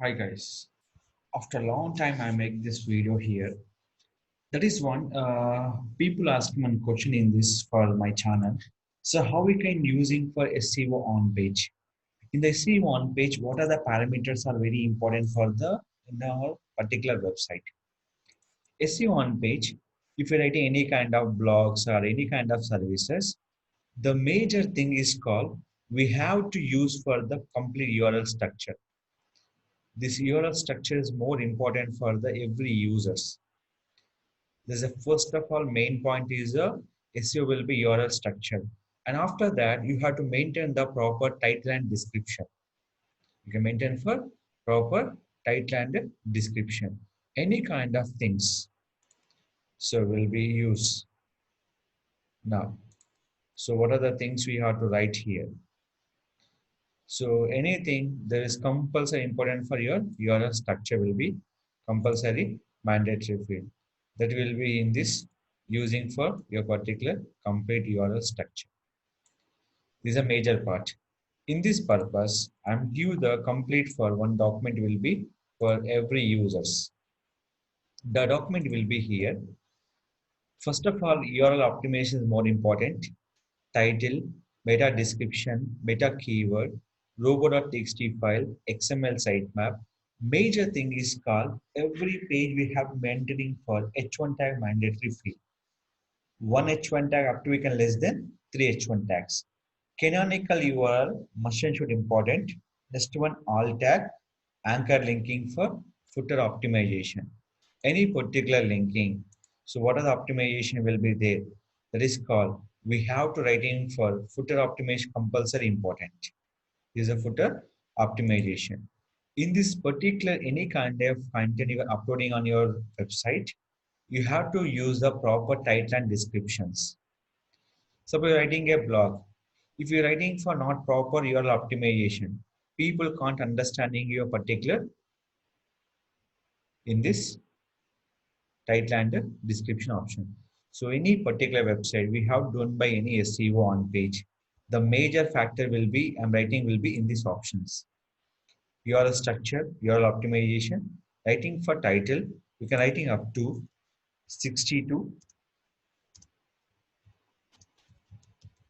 Hi guys. After a long time, I make this video here. That is one. People ask me one question in this for my channel. So how we can using for SEO on page? In the SEO on page, what are the parameters are very important for the in our particular website? SEO on page. If you're writing any kind of blogs or any kind of services, the major thing is called we have to use for the complete URL structure. This URL structure is more important for the every users. There's a first of all main point is a SEO will be URL structure, and after that you have to maintain the proper title and description. You can maintain for proper title and description. Any kind of things so will be used now. So what are the things we have to write here? So anything that is compulsory important for your URL structure will be compulsory mandatory field. That will be in this using for your particular complete URL structure. This is a major part. In this purpose, I'm give the complete for one document will be for every users. The document will be here. First of all, URL optimization is more important. Title, meta description, meta keyword, robo.txt file, XML sitemap. Major thing is called every page we have maintaining for H1 tag mandatory field. One H1 tag up to we can less than three H1 tags. Canonical URL must and should important. Next one alt tag, anchor linking for footer optimization. Any particular linking. So what are the optimization will be there? That is called we have to write in for footer optimization compulsory important. This is a footer optimization. In this particular any kind of content you are uploading on your website, you have to use the proper title and descriptions. Suppose you're writing a blog. If you're writing for not proper URL optimization, people can't understanding your particular in this title and description option. So any particular website we have done by any SEO on page, the major factor will be I'm writing will be in these options. URL structure, URL optimization, writing for title, you can writing up to 60 to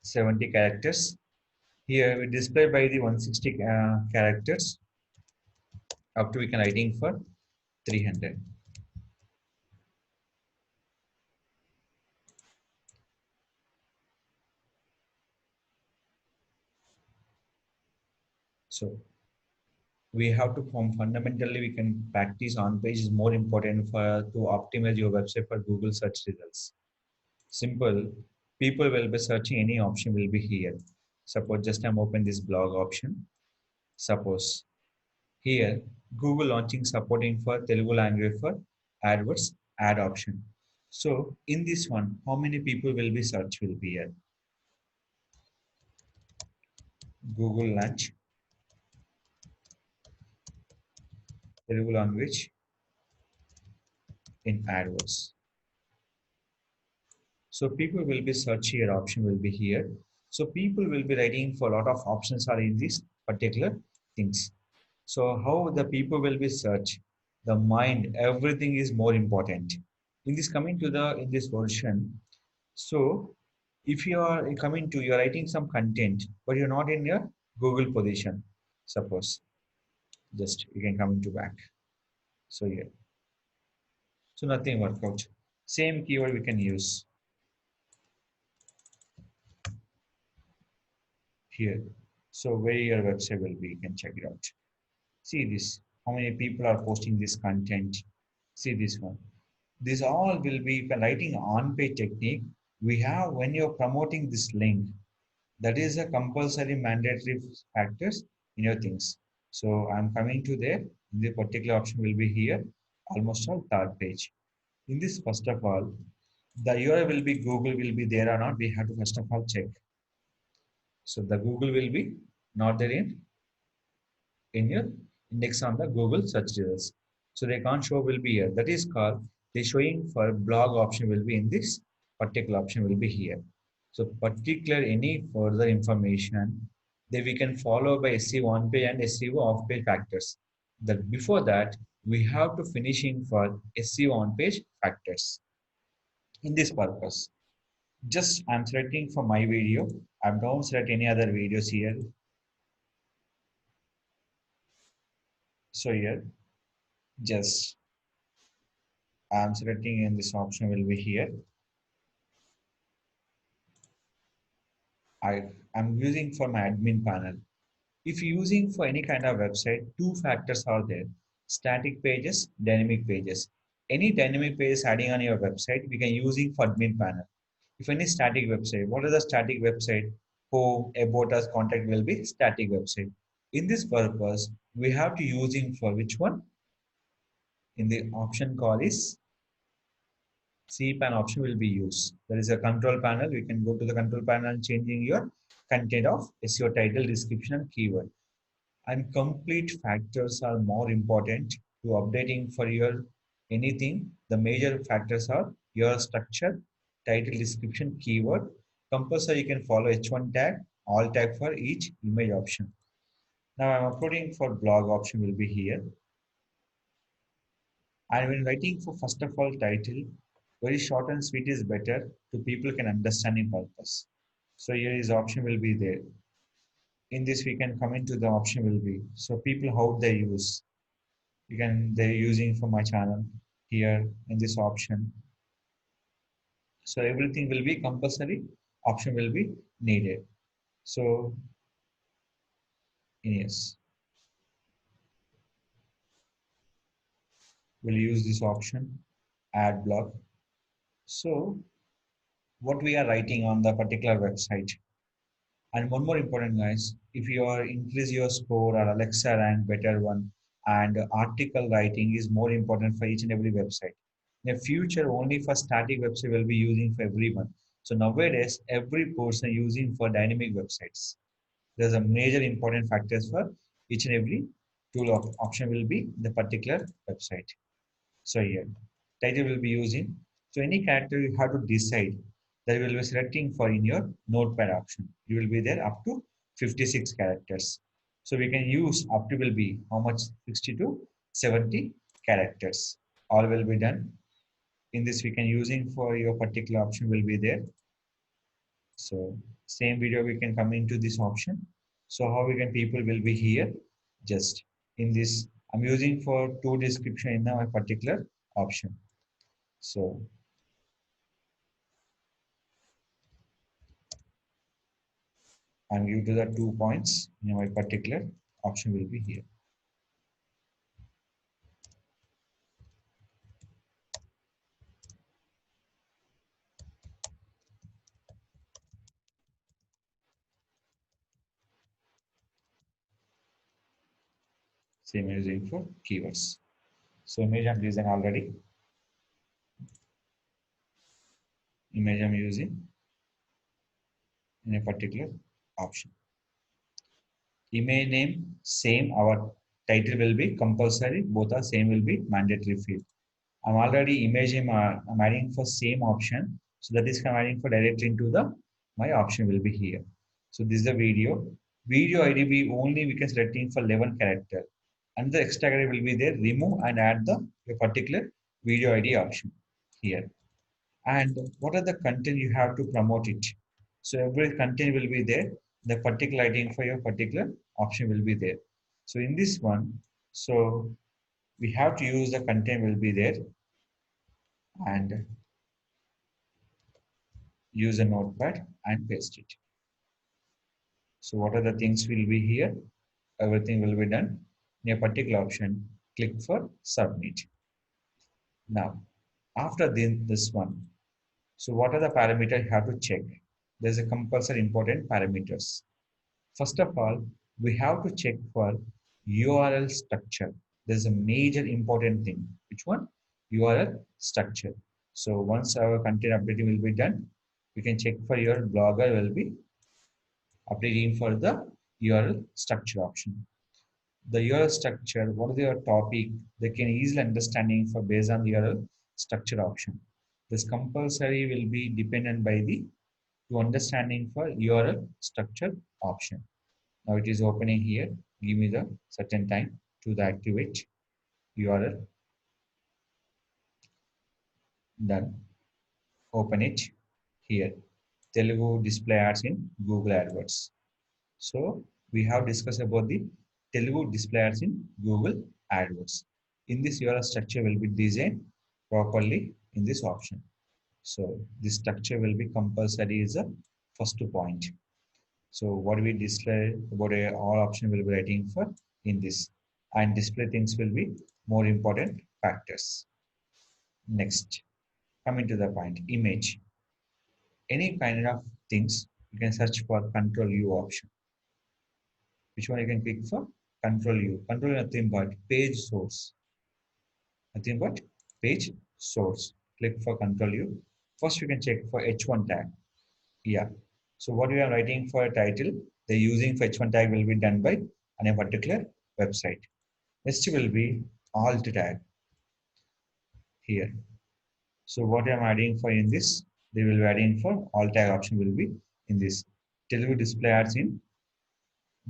70 characters. Here we display by the 160 characters up to we can writing for 300. So we have to form fundamentally we can practice on page is more important for to optimize your website for Google search results. Simple. People will be searching any option will be here. Suppose just I'm open this blog option. Suppose here Google launching supporting for Telugu language for AdWords ad option. So in this one, how many people will be search will be here? Google launch Telugu language in AdWords. So people will be search here option will be here. So people will be writing for a lot of options are in these particular things. So how the people will be search, the mind, everything is more important. In this coming to the in this version, so if you are coming to you're writing some content, but you're not in your Google position, suppose just you can come into back. So yeah, so nothing work out. Same keyword we can use here. So where your website will be, you can check it out. See this, how many people are posting this content. See this one. This all will be writing on-page technique. We have when you're promoting this link, that is a compulsory mandatory factors in your things. So I'm coming to there. The particular option will be here, almost all third page. In this, first of all, the URL will be Google will be there or not. We have to first of all check. So the Google will be not there in your index on the Google search results. So they can't show will be here. That is called the showing for blog option will be in this particular option will be here. So particular any further information that we can follow by SEO on page and SEO off page factors. That before that, we have to finishing for SEO on page factors. In this purpose, just I'm selecting for my video. I don't select any other videos here. So here, just I'm selecting and this option will be here. I'm using for my admin panel. If you're using for any kind of website, two factors are there: static pages, dynamic pages. Any dynamic pages adding on your website, we can using for admin panel. If any static website, what is the static website? Home, about us, contact will be static website. In this purpose, we have to using for which one? In the option call is CPAN option will be used. There is a control panel. We can go to the control panel changing your content of SEO title, description, and keyword. And complete factors are more important to updating for your anything. The major factors are your structure, title, description, keyword. Compulsory you can follow H1 tag, all tag for each image option. Now I'm uploading for blog option will be here. And when writing for first of all title, very short and sweet is better to people can understand in purpose. So here is option will be there. In this we can come into the option will be. So people how they use. They're using for my channel here in this option. So everything will be compulsory. Option will be needed. So yes, we'll use this option, add block. So what we are writing on the particular website. And one more important, guys, if you are increase your score or Alexa rank better one, and article writing is more important for each and every website. In the future, only for static website will be using for everyone. So nowadays, every person using for dynamic websites. There's a major important factors for each and every tool of option will be the particular website. So here, title will be using. So any character you have to decide that you will be selecting for in your notepad option. You will be there up to 56 characters. So we can use up to will be how much 60 to 70 characters. All will be done. In this we can using for your particular option will be there. So same video we can come into this option. So how we can people will be here just in this. I'm using for two description in my particular option. So I'm give to the 2 points in my particular option will be here. Same using for keywords. So image I'm using already. Image I'm using in a particular option. Email name same. Our title will be compulsory. Both are same will be mandatory field. I'm already imaging. I'm adding for same option. So that is I'm adding for directly into the my option will be here. So this is the video. Video ID be only we can selecting for 11 character. And the extra character will be there. Remove and add the a particular video ID option here. And what are the content you have to promote it? So every content will be there. The particular ID for your particular option will be there. So in this one, so we have to use the content will be there and use a notepad and paste it. So what are the things will be here? Everything will be done. In a particular option, click for submit. Now, after this one, so what are the parameters you have to check? There's a compulsory important parameters. First of all, we have to check for URL structure. There's a major important thing. Which one? URL structure. So once our content updating will be done, we can check for your blogger will be updating for the URL structure option. The URL structure, what is your topic, they can easily understanding for based on the URL structure option. This compulsory will be dependent by the to understanding for URL structure option. Now it is opening here. Give me the certain time. to the activate URL. Done. Open it here. Telugu display ads in Google AdWords. So we have discussed about the Telugu display ads in Google AdWords. In this URL structure will be designed properly in this option. So this structure will be compulsory is the first point. So what we display about all option will be writing for in this, and display things will be more important factors. Next, coming to the point, image. Any kind of things you can search for Control U option. Which one you can click for? Control U. Control nothing but page source. Nothing but page source. Click for Control U. First, you can check for H1 tag. Yeah. So what we are writing for a title, the using for H1 tag will be done by on a particular website. Next will be alt tag here. So what I'm adding for in this, they will be adding for alt tag option will be in this. Telugu display ads in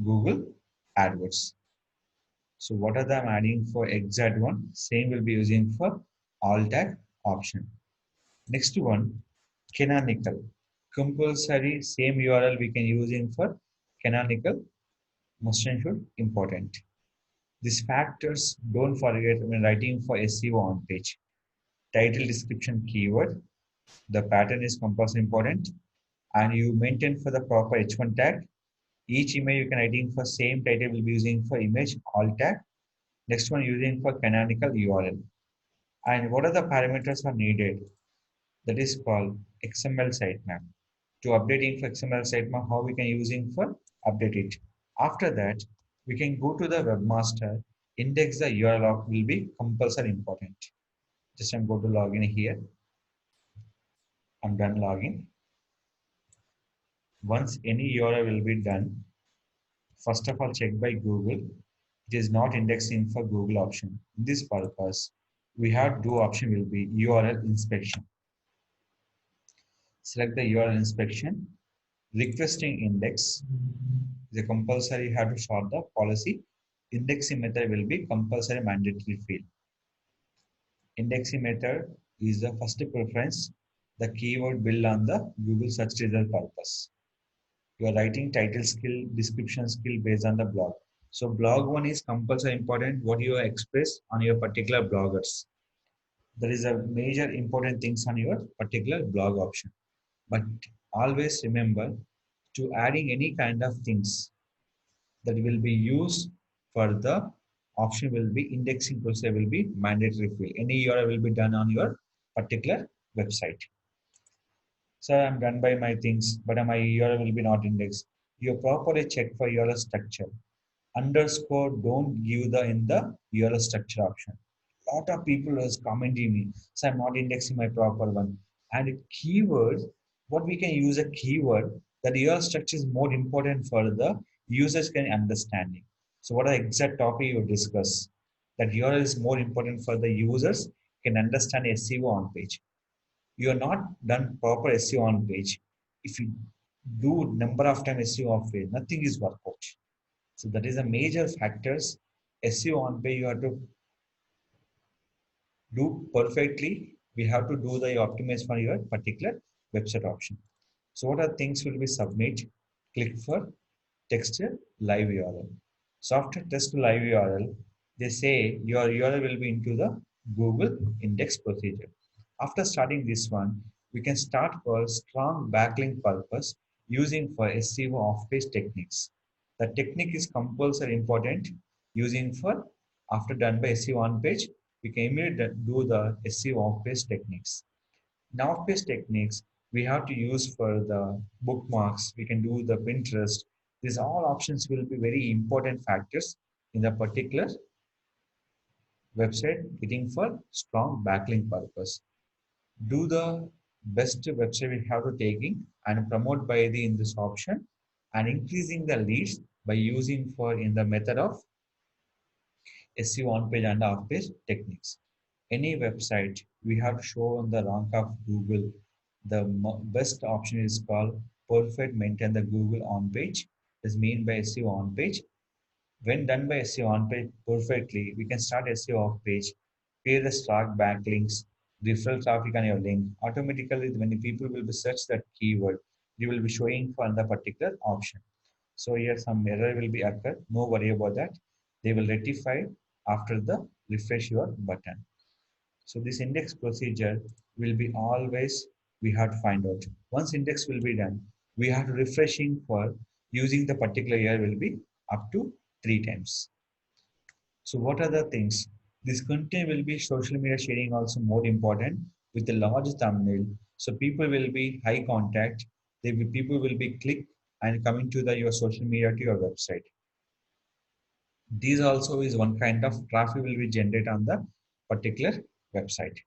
Google AdWords. So what are the I'm adding for exact one? Same will be using for alt tag option. Next one, canonical. Compulsory same URL we can using for canonical. Must and should important. These factors don't forget when writing for SEO on page. Title, description, keyword. The pattern is compulsory important, and you maintain for the proper H1 tag. Each image you can writing for same title will be using for image alt tag. Next one using for canonical URL. And what are the parameters are needed? That is called XML sitemap. To updating for XML sitemap, how we can using for update it. After that, we can go to the webmaster, index the URL of will be compulsory important. Just I'm go to login here. I'm done login. Once any URL will be done, first of all check by Google. It is not indexing for Google option. In this purpose, we have two option will be URL inspection. Select the URL inspection. Requesting index. The compulsory have to sort the policy. Indexing method will be compulsory mandatory field. Indexing method is the first preference. The keyword build on the Google search result purpose. You are writing title skill, description skill based on the blog. So blog one is compulsory important. What you express on your particular bloggers. There is a major important things on your particular blog option. But always remember to adding any kind of things that will be used for the option will be indexing process will be mandatory field. Any URL will be done on your particular website. So I'm done by my things, but my URL will be not indexed. You properly check for URL structure. Underscore don't give the in the URL structure option. Lot of people is commenting me, so I'm not indexing my proper one. And keywords, what we can use a keyword that URL structure is more important for the users can understanding. So what are the exact topic you discuss? That URL is more important for the users can understand SEO on page. You are not done proper SEO on page. If you do number of time SEO off page, nothing is work out. So that is a major factors. SEO on page you have to do perfectly. We have to do the optimize for your particular website option. So what are things will be submit? Click for text live URL. So after text live URL, they say your URL will be into the Google index procedure. After starting this one, we can start for strong backlink purpose using for SEO off-page techniques. The technique is compulsory important using for after done by SEO on page, we can immediately do the SEO off-page techniques. Now off-page techniques we have to use for the bookmarks. We can do the Pinterest. These all options will be very important factors in the particular website getting for strong backlink purpose. Do the best website we have to taking and promote by the in this option and increasing the leads by using for in the method of SEO on page and off page techniques. Any website we have to show on the rank of Google. The best option is called perfect maintain the Google on page is mean by SEO on page. When done by SEO on page perfectly, we can start SEO off page, create the strong backlinks, referral traffic on your link. Automatically, when the people will be search that keyword, you will be showing for the particular option. So here some error will be occur. No worry about that. They will rectify after the refresh your button. So this index procedure will be always we have to find out. Once index will be done, we have to refreshing for using the particular year will be up to 3 times. So what are the things? This content will be social media sharing also more important with the large thumbnail. So people will be high contact. People will be click and coming to the your social media to your website. These also is one kind of traffic will be generated on the particular website.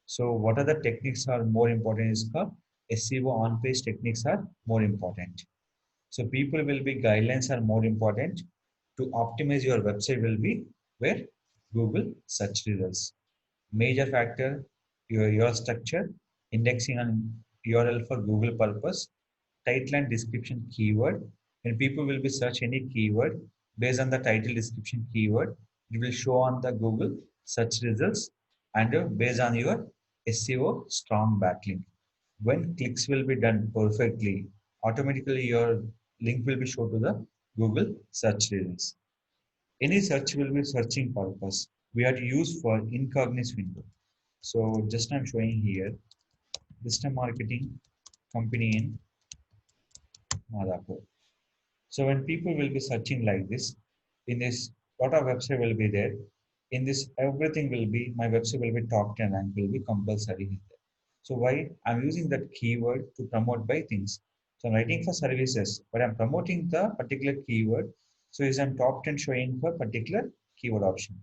So what are the techniques are more important is called SEO on-page techniques are more important. So people will be guidelines are more important to optimize your website will be where Google search results. Major factor your structure, indexing and URL for Google purpose, title and description keyword. When people will be search any keyword based on the title description keyword, it will show on the Google search results and based on your SEO strong backlink. When clicks will be done perfectly, automatically your link will be shown to the Google search results. Any search will be searching purpose. We are to use for incognito window. So just I'm showing here, digital marketing company in Madhapur. So when people will be searching like this, in this lot of website will be there. In this everything will be my website will be top 10 rank will be compulsory in there. So why I'm using that keyword to promote by things. So I'm writing for services, but I'm promoting the particular keyword. So is I'm top 10 showing for particular keyword option.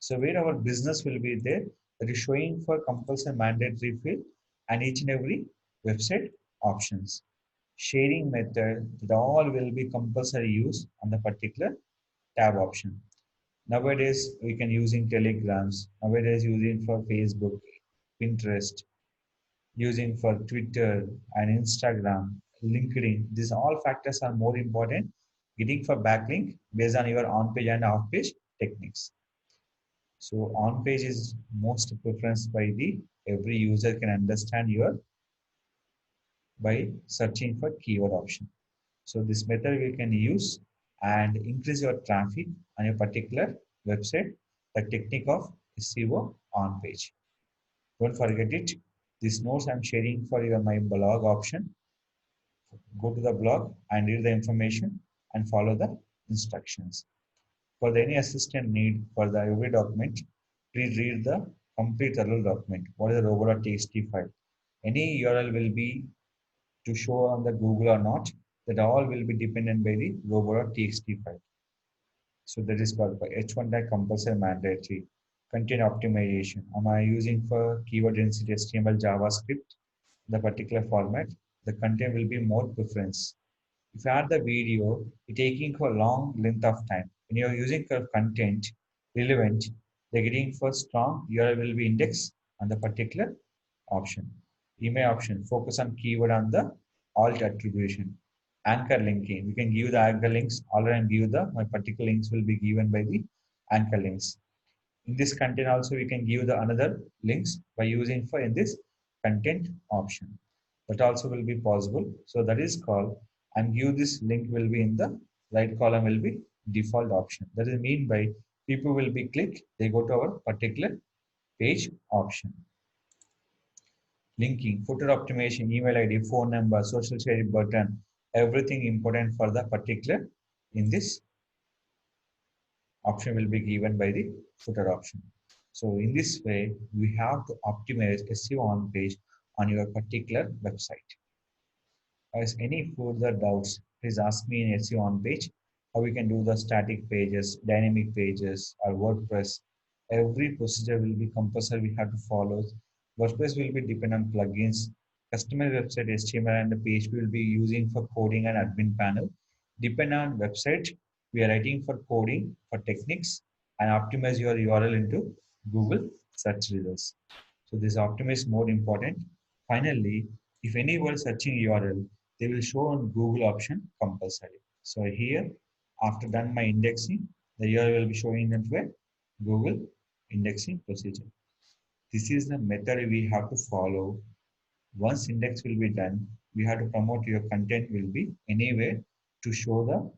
So where our business will be there, that is showing for compulsory mandatory field and each and every website options sharing method that all will be compulsory use on the particular tab option. Nowadays, we can using telegrams, nowadays using for Facebook, Pinterest, using for Twitter and Instagram, LinkedIn. These all factors are more important getting for backlink based on your on-page and off-page techniques. So on-page is most preference by the every user can understand your by searching for keyword option. So this method you can use and increase your traffic on a particular website, the technique of SEO on page. Don't forget it. These notes I'm sharing for your my blog option. Go to the blog and read the information and follow the instructions. For the any assistant need for the every document, please read the complete thorough document. What is the robo.txt file? Any URL will be to show on the Google or not, that all will be dependent by the robo.txt file. So that is called by H1 tag compulsory mandatory. Content optimization. Am I using for keyword density HTML JavaScript, the particular format? The content will be more preference. If you add the video, it taking for a long length of time. When you're using content relevant, they're getting for strong, URL will be indexed on the particular option. Email option, focus on keyword on the alt attribution. Anchor linking, we can give the anchor links, already give the my particular links will be given by the anchor links. In this content also we can give the another links by using for in this content option. That also will be possible. So that is called and give this link will be in the right column will be default option. That is mean by people will be click, they go to our particular page option. Linking, footer optimization, email ID, phone number, social sharing button, everything important for the particular in this option will be given by the footer option. So in this way, we have to optimize SEO on page on your particular website. As any further doubts, please ask me in SEO on page how we can do the static pages, dynamic pages, or WordPress. Every procedure will be compulsory we have to follow. WordPress will be depend on plugins. Customer website HTML and the PHP will be using for coding and admin panel. Depend on website, we are writing for coding, for techniques, and optimize your URL into Google search results. So this optimize more important. Finally, if anyone searching URL, they will show on Google option compulsory. So here After done my indexing, the URL will be showing that way Google indexing procedure. This is the method we have to follow. Once index will be done, we have to promote your content will be anywhere to show the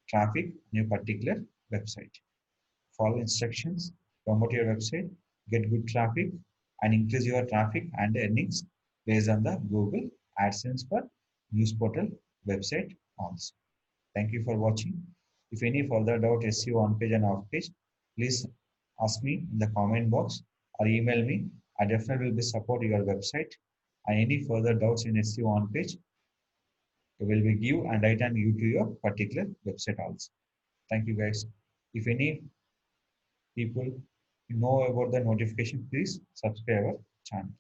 traffic on a particular website. Follow instructions, promote your website, get good traffic, and increase your traffic and earnings based on the Google AdSense for news portal website also. Thank you for watching. If any further doubt SEO on page and off page, please ask me in the comment box or email me. I definitely will be support your website. And any further doubts in SEO on page, I will be give and write and you to your particular website also. Thank you guys. If any people know about the notification, please subscribe our channel.